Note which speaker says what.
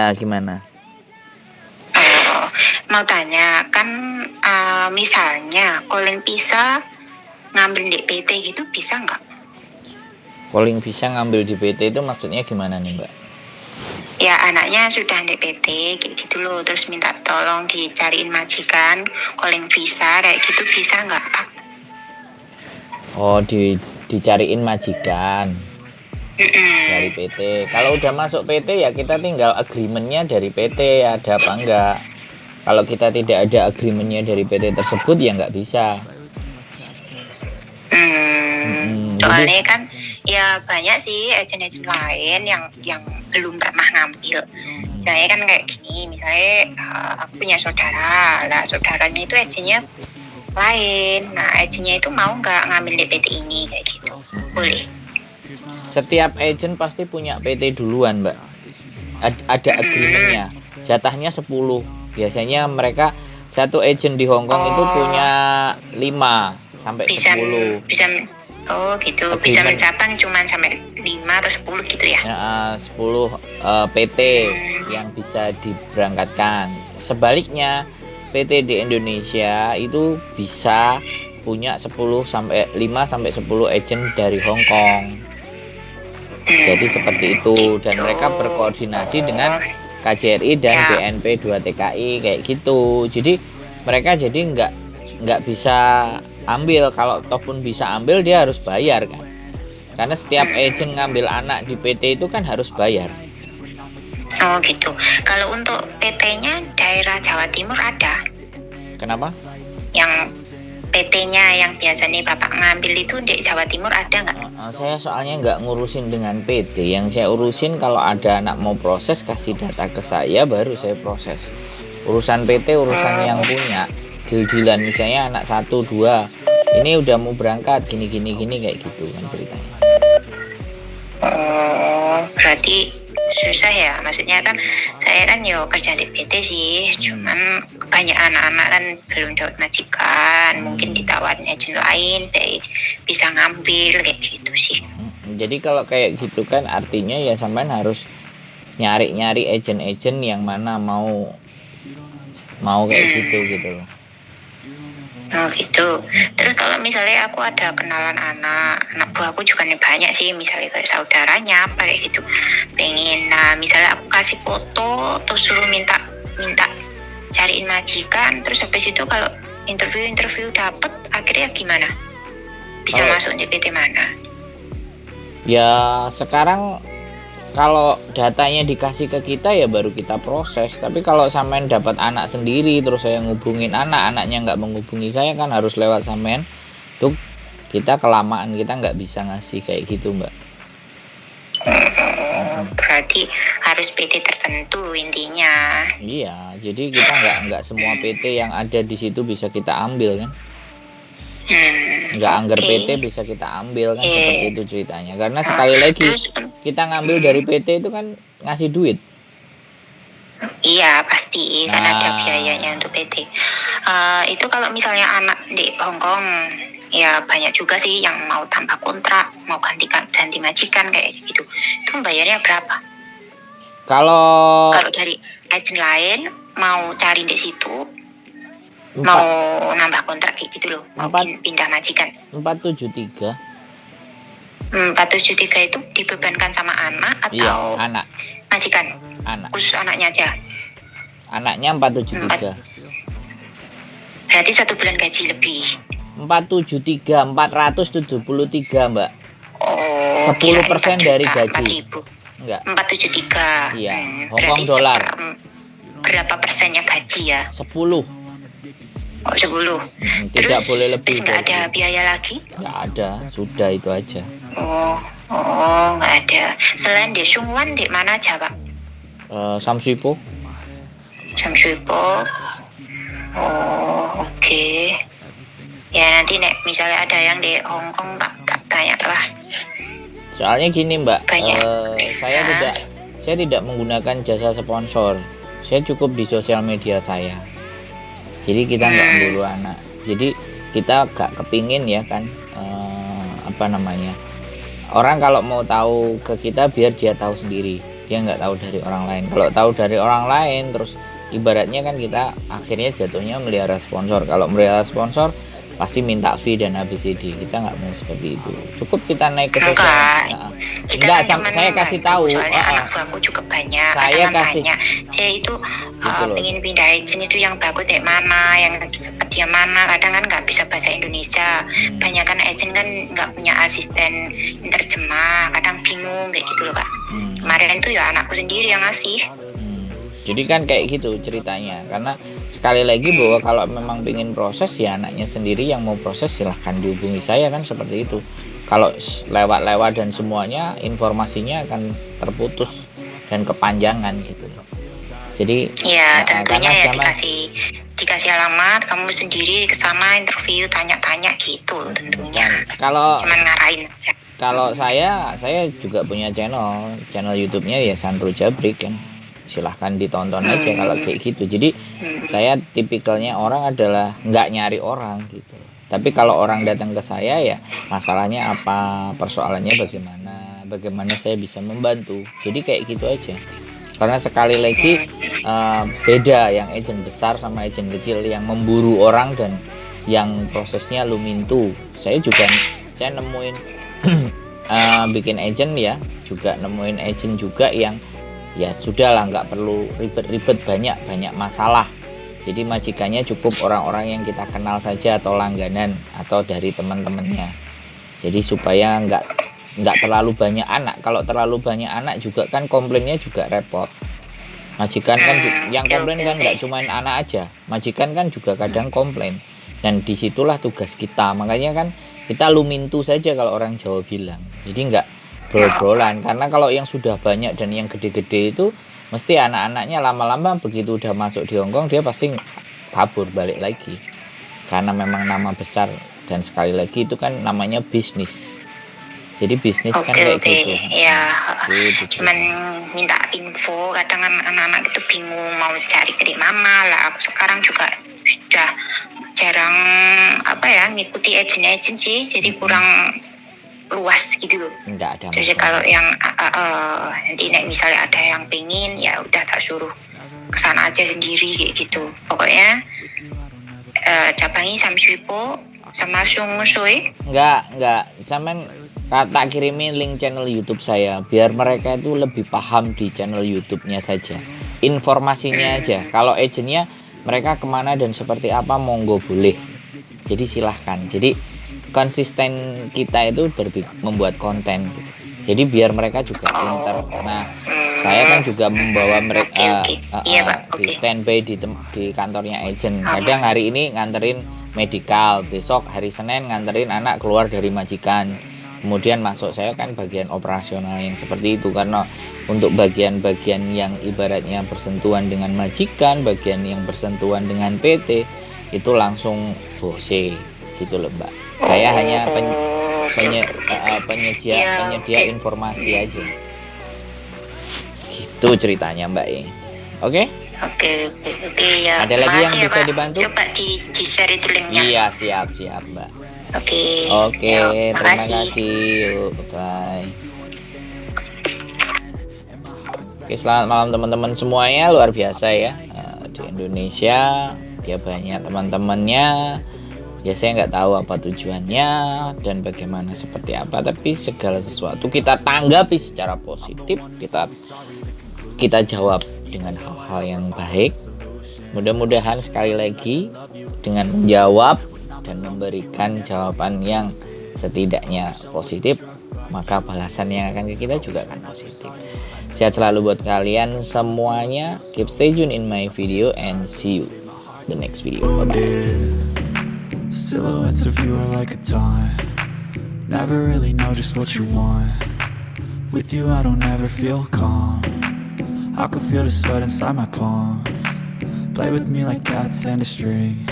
Speaker 1: Ya, gimana?
Speaker 2: Oh, mau tanya kan misalnya Colin bisa ngambil di PT gitu bisa nggak?
Speaker 1: Calling bisa ngambil di PT itu maksudnya gimana nih, Mbak?
Speaker 2: Ya anaknya sudah di PT kayak gitu loh, terus minta tolong dicariin majikan Colin visa kayak gitu bisa nggak Pak?
Speaker 1: Oh, dicariin majikan dari
Speaker 2: Mm-mm.
Speaker 1: PT. Kalau udah masuk PT ya kita tinggal agreementnya dari PT ada apa enggak. Kalau kita tidak ada agreementnya dari PT tersebut ya nggak bisa. Jadi
Speaker 2: Soalnya kan ya banyak sih agen-agen lain yang belum pernah ngambil. Misalnya kan kayak gini, misalnya aku punya saudara, lah saudaranya itu agennya lain. Nah agennya itu mau nggak ngambil di PT ini kayak gitu, boleh?
Speaker 1: setiap agent pasti punya PT duluan, Mbak. Ada agreementnya. Jatahnya 10. Biasanya mereka satu agent di Hong Kong itu punya 5 sampai 10.
Speaker 2: Bisa oh gitu, bisa
Speaker 1: Agreement.
Speaker 2: mencatat cuma sampai 5 atau 10 gitu ya?
Speaker 1: 10 PT yang bisa diberangkatkan. Sebaliknya PT di Indonesia itu bisa punya 5 sampai 10 agent dari Hong Kong. Jadi seperti itu, dan mereka berkoordinasi dengan KJRI dan BNP 2 TKI kayak gitu. Jadi mereka jadi nggak bisa ambil, kalau toh pun bisa ambil dia harus bayar kan. Karena setiap agent ngambil anak di PT itu kan harus bayar.
Speaker 2: Oh gitu. Kalau untuk PT-nya daerah Jawa Timur ada?
Speaker 1: Kenapa?
Speaker 2: Yang PT-nya yang biasanya Bapak ngambil itu di Jawa Timur ada nggak?
Speaker 1: Saya soalnya nggak ngurusin dengan PT. Yang saya urusin kalau ada anak mau proses kasih data ke saya baru saya proses. Urusan PT urusan yang punya. Deal-dealan misalnya anak 1, 2 ini udah mau berangkat gini kayak gitu kan ceritanya.
Speaker 2: Oh, berarti susah ya, maksudnya kan saya kan yo kerja di PT sih, cuman banyak anak-anak kan belum dapat majikan, mungkin ditawarin agent lain bisa ngambil kayak gitu sih.
Speaker 1: Jadi kalau kayak gitu kan artinya ya sampean harus nyari agent-agent yang mana mau kayak gitu loh.
Speaker 2: Oh gitu. Terus kalau misalnya aku ada kenalan anak buahku juga nih banyak sih, misalnya kayak saudaranya apa kayak gitu, pengen, nah misalnya aku kasih foto terus suruh minta cariin majikan, terus habis itu kalau interview dapet akhirnya gimana? Bisa masuk di PT mana?
Speaker 1: Ya sekarang kalau datanya dikasih ke kita ya baru kita proses. Tapi kalau sampean dapat anak sendiri terus saya ngubungin anaknya nggak menghubungi saya kan harus lewat sampean. Tuh kita kelamaan, kita nggak bisa ngasih kayak gitu, Mbak.
Speaker 2: Berarti harus PT tertentu intinya.
Speaker 1: Iya, jadi kita nggak semua PT yang ada di situ bisa kita ambil kan. Nggak anggar PT bisa kita ambil kan, seperti itu ceritanya. Karena sekali lagi kita ngambil dari PT itu kan ngasih duit.
Speaker 2: Iya pasti kan ada biayanya untuk PT. Itu kalau misalnya anak di Hong Kong ya banyak juga sih yang mau tambah kontrak, mau ganti majikan kayak gitu. Itu bayarnya berapa? Kalau dari agent lain mau cari di situ, mau nambah kontrak kayak gitu loh, mau pindah majikan.
Speaker 1: 473.
Speaker 2: 473 itu dibebankan sama anak atau
Speaker 1: anak?
Speaker 2: Majikan.
Speaker 1: Anak.
Speaker 2: Khusus anaknya aja.
Speaker 1: Anaknya 473.
Speaker 2: Berarti 1 bulan gaji lebih.
Speaker 1: 473, 473, Mbak.
Speaker 2: Oh,
Speaker 1: 10% dari gaji.
Speaker 2: 4.000.
Speaker 1: Enggak.
Speaker 2: 473.
Speaker 1: Iya, Hong Kong dolar.
Speaker 2: Berapa persennya gaji ya?
Speaker 1: 10.
Speaker 2: Oh, 10.
Speaker 1: Tidak
Speaker 2: terus,
Speaker 1: boleh lebih.
Speaker 2: Terus nggak ada biaya lagi?
Speaker 1: Nggak ada, sudah itu aja.
Speaker 2: Oh, nggak ada. Selain di Shungwan, di mana aja, Pak?
Speaker 1: Samsuipo.
Speaker 2: Oh, oke. Ya nanti nek misalnya ada yang di Hong Kong tak tanya lah.
Speaker 1: Soalnya gini, Mbak, saya tidak menggunakan jasa sponsor. Saya cukup di sosial media saya. Jadi kita nggak melulu anak. Jadi kita gak kepingin ya kan, orang kalau mau tahu ke kita biar dia tahu sendiri. dia nggak tahu dari orang lain. Kalau tahu dari orang lain terus ibaratnya kan kita akhirnya jatuhnya melihara sponsor. Kalau melihara sponsor pasti minta fee dan ABCD, kita nggak mau seperti itu. Cukup kita naik ke sosial.
Speaker 2: Kita
Speaker 1: Enggak,
Speaker 2: kan cuman
Speaker 1: saya kasih tahu.
Speaker 2: soalnya anak buahku juga banyak.
Speaker 1: Saya
Speaker 2: kadang
Speaker 1: kasih
Speaker 2: tanya, "Cek itu
Speaker 1: Gitu loh.
Speaker 2: pengen pindah agent itu yang bagus kayak mana, yang seperti yang mana?" Kadang kan nggak bisa bahasa Indonesia. Banyak kan agent kan nggak punya asisten terjemah, kadang bingung kayak gitu loh Pak. Kemarin tuh ya anakku sendiri yang ngasih.
Speaker 1: Jadi kan kayak gitu ceritanya, karena sekali lagi bahwa kalau memang ingin proses ya anaknya sendiri yang mau proses, silahkan dihubungi saya kan seperti itu. Kalau lewat-lewat dan semuanya informasinya akan terputus dan kepanjangan gitu. Jadi
Speaker 2: ya tentunya ya
Speaker 1: sama,
Speaker 2: dikasih alamat, kamu sendiri ke sana interview, tanya-tanya gitu tentunya.
Speaker 1: Kalau
Speaker 2: cuman ngarahin aja.
Speaker 1: Kalau saya juga punya channel YouTube-nya ya Sandro Jabrik kan. Silahkan ditonton aja kalau kayak gitu. Jadi saya tipikalnya orang adalah nggak nyari orang gitu. Tapi kalau orang datang ke saya ya masalahnya apa, persoalannya bagaimana saya bisa membantu. Jadi kayak gitu aja. Karena sekali lagi beda yang agent besar sama agent kecil, yang memburu orang dan yang prosesnya lumintu. Saya nemuin bikin agent ya, juga nemuin agent juga yang ya sudah lah, nggak perlu ribet-ribet banyak masalah. Jadi majikannya cukup orang-orang yang kita kenal saja atau langganan atau dari teman-temannya. Jadi supaya nggak terlalu banyak anak. Kalau terlalu banyak anak juga kan komplainnya juga repot. Majikan kan yang komplain kan nggak cuma anak aja, majikan kan juga kadang komplain. Dan disitulah tugas kita. Makanya kan kita lumintu saja kalau orang Jawa bilang. Jadi nggak brol-brolan, karena kalau yang sudah banyak dan yang gede-gede itu mesti anak-anaknya lama-lama begitu udah masuk di Hongkong dia pasti kabur balik lagi, karena memang nama besar dan sekali lagi itu kan namanya bisnis. Jadi bisnis kan kayak gitu
Speaker 2: ya.
Speaker 1: gitu.
Speaker 2: Cuman minta info, kadang anak-anak itu bingung mau cari ke mana lah. Aku sekarang juga sudah jarang ngikuti agent sih, jadi kurang luas gitu.
Speaker 1: Enggak ada
Speaker 2: jadi
Speaker 1: masalah.
Speaker 2: kalau yang nanti misalnya ada yang pengen ya udah tak suruh kesana aja sendiri kayak gitu. Pokoknya cabangi Samshuipo sama Sungsui.
Speaker 1: Enggak sampean tak kirimin link channel YouTube saya biar mereka itu lebih paham di channel YouTube-nya saja, informasinya aja. Kalau agentnya mereka kemana dan seperti apa monggo boleh, jadi silahkan. Jadi konsisten kita itu membuat konten gitu. Jadi biar mereka juga pintar. Nah, saya kan juga membawa mereka di standby di kantornya agent. Kadang hari ini nganterin medikal, besok hari Senin nganterin anak keluar dari majikan. Kemudian masuk saya kan bagian operasional yang seperti itu, karena untuk bagian-bagian yang ibaratnya bersentuhan dengan majikan, bagian yang bersentuhan dengan PT itu langsung bose gitu loh Mbak. Saya hanya penyedia informasi aja. Gitu ceritanya Mbak. Oke
Speaker 2: ya.
Speaker 1: Ada lagi yang bisa dibantu?
Speaker 2: Coba di-share itu linknya.
Speaker 1: Iya, siap Mbak. Oke, terima kasih. Yuk, bye. Oke, selamat malam teman-teman semuanya. Luar biasa ya, di Indonesia dia banyak teman-temannya. Ya saya nggak tahu apa tujuannya dan bagaimana seperti apa, tapi segala sesuatu kita tanggapi secara positif, kita jawab dengan hal-hal yang baik. Mudah-mudahan sekali lagi dengan menjawab dan memberikan jawaban yang setidaknya positif, maka balasan yang akan ke kita juga akan positif. Sehat selalu buat kalian semuanya. Keep stay tune in my video and see you the next video. Bye-bye.
Speaker 3: Silhouettes of you are like a taunt. Never really know just what you want. With you I don't ever feel calm. I can feel the sweat inside my palm. Play with me like cats and a string.